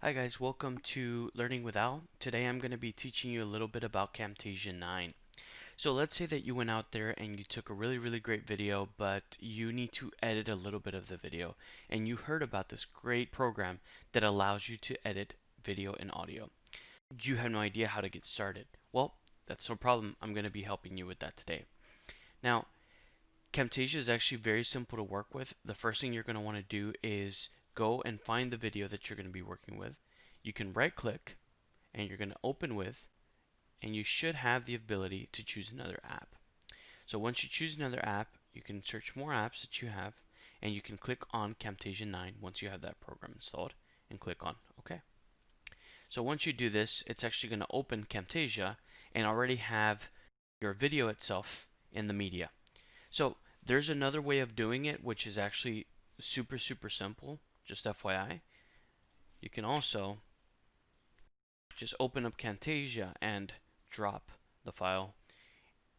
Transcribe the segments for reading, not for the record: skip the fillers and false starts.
Hi guys, welcome to Learning with Al. Today I'm going to be teaching you a little bit about Camtasia 9. So let's say that you went out there and you took a really great video, but you need to edit a little bit of the video. And you heard about this great program that allows you to edit video and audio. You have no idea how to get started. Well, that's no problem. I'm going to be helping you with that today. Now, Camtasia is actually very simple to work with. The first thing you're going to want to do is go and find the video that you're going to be working with. You can right click and you're going to open with, and you should have the ability to choose another app. So once you choose another app, you can search more apps that you have, and you can click on Camtasia 9 once you have that program installed, and click on OK. So once you do this, it's actually going to open Camtasia and already have your video itself in the media. So there's another way of doing it, which is actually super simple, just FYI. You can also just open up Camtasia and drop the file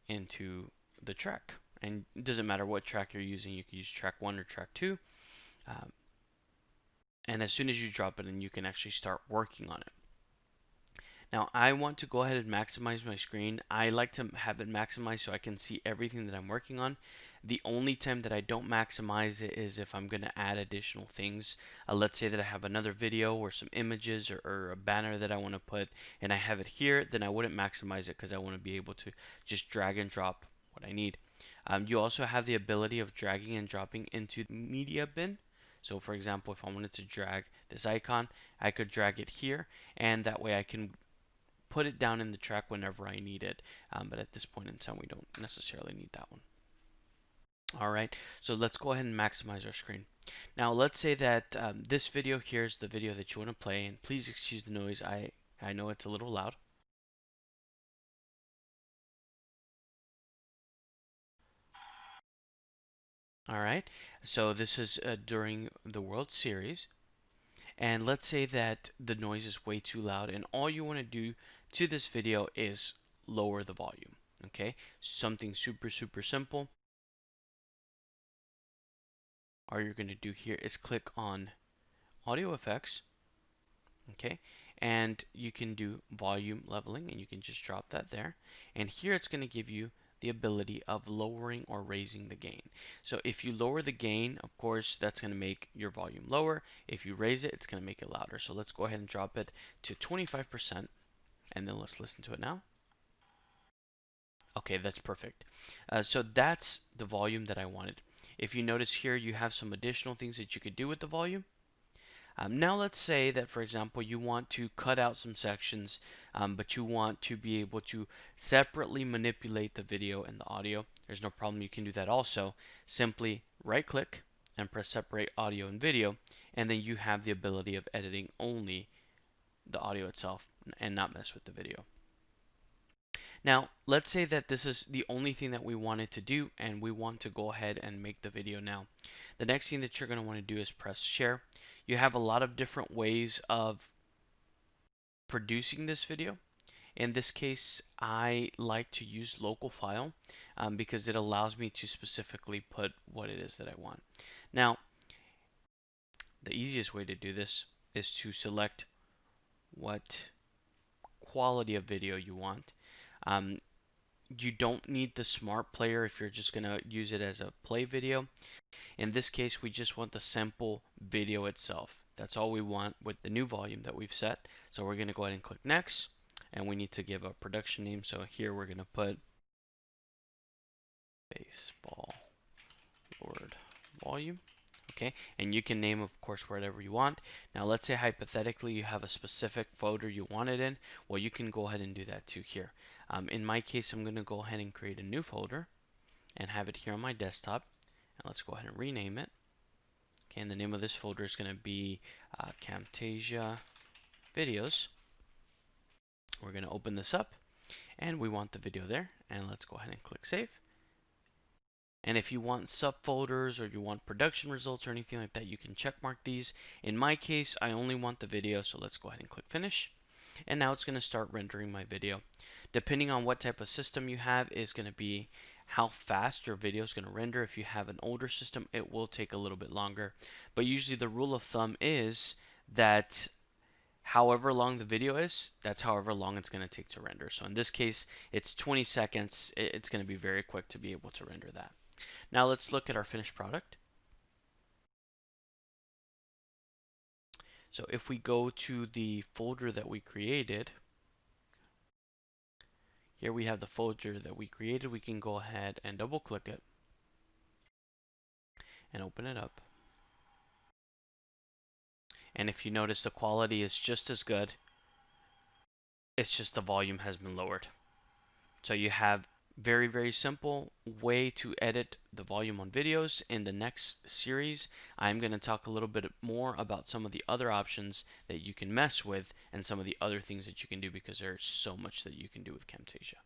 into the track. And it doesn't matter what track you're using, you can use track 1 or track 2. Um, and as soon as you drop it in, you can actually start working on it. Now I want to go ahead and maximize my screen. I like to have it maximized so I can see everything that I'm working on. The only time that I don't maximize it is if I'm going to add additional things. Let's say that I have another video or some images or a banner that I want to put and I have it here, then I wouldn't maximize it because I want to be able to just drag and drop what I need. You also have the ability of dragging and dropping into the media bin. So for example, if I wanted to drag this icon, I could drag it here, and that way I can put it down in the track whenever I need it. But at this point in time, we don't necessarily need that one. All right, so let's go ahead and maximize our screen. Now, let's say that this video here is the video that you want to play, and please excuse the noise. I know it's a little loud. All right, so this is during the World Series, and let's say that the noise is way too loud, and all you want to do to this video is lower the volume. Okay, something super simple. All you're going to do here is click on audio effects, okay, and you can do volume leveling, and you can just drop that there, and here it's going to give you the ability of lowering or raising the gain. So if you lower the gain, of course, that's going to make your volume lower. If you raise it, it's going to make it louder. So let's go ahead and drop it to 25%, and then let's listen to it now. Okay, that's perfect. So that's the volume that I wanted. If you notice here, you have some additional things that you could do with the volume. Now let's say that, for example, you want to cut out some sections, but you want to be able to separately manipulate the video and the audio. There's no problem. You can do that also. Simply right click and press separate audio and video, and then you have the ability of editing only the audio itself and not mess with the video. Now, let's say that this is the only thing that we wanted to do, and we want to go ahead and make the video now. The next thing that you're going to want to do is press share. You have a lot of different ways of producing this video. In this case, I like to use local file because it allows me to specifically put what it is that I want. Now, the easiest way to do this is to select what quality of video you want. Um, you don't need the smart player if you're just going to use it as a play video. In this case, we just want the simple video itself. That's all we want with the new volume that we've set. So we're going to go ahead and click next, and we need to give a production name. So here we're going to put baseball word volume. Okay, and you can name, of course, whatever you want. Now let's say hypothetically you have a specific folder you want it in. Well, you can go ahead and do that too here. In my case, I'm going to go ahead and create a new folder and have it here on my desktop. And let's go ahead and rename it. Okay, and the name of this folder is going to be Camtasia videos. We're going to open this up, and we want the video there. And let's go ahead and click save. And if you want subfolders or you want production results or anything like that, you can check mark these. In my case, I only want the video, so let's go ahead and click finish. And now it's going to start rendering my video. Depending on what type of system you have is going to be how fast your video is going to render. If you have an older system, it will take a little bit longer. But usually the rule of thumb is that however long the video is, that's however long it's going to take to render. So in this case, it's 20 seconds. It's going to be very quick to be able to render that. Now let's look at our finished product. So if we go to the folder that we created, here we have the folder that we created. We can go ahead and double click it and open it up. And if you notice, the quality is just as good. It's just the volume has been lowered. So you have very simple way to edit the volume on videos. In the next series, I'm going to talk a little bit more about some of the other options that you can mess with and some of the other things that you can do, because there's so much that you can do with Camtasia.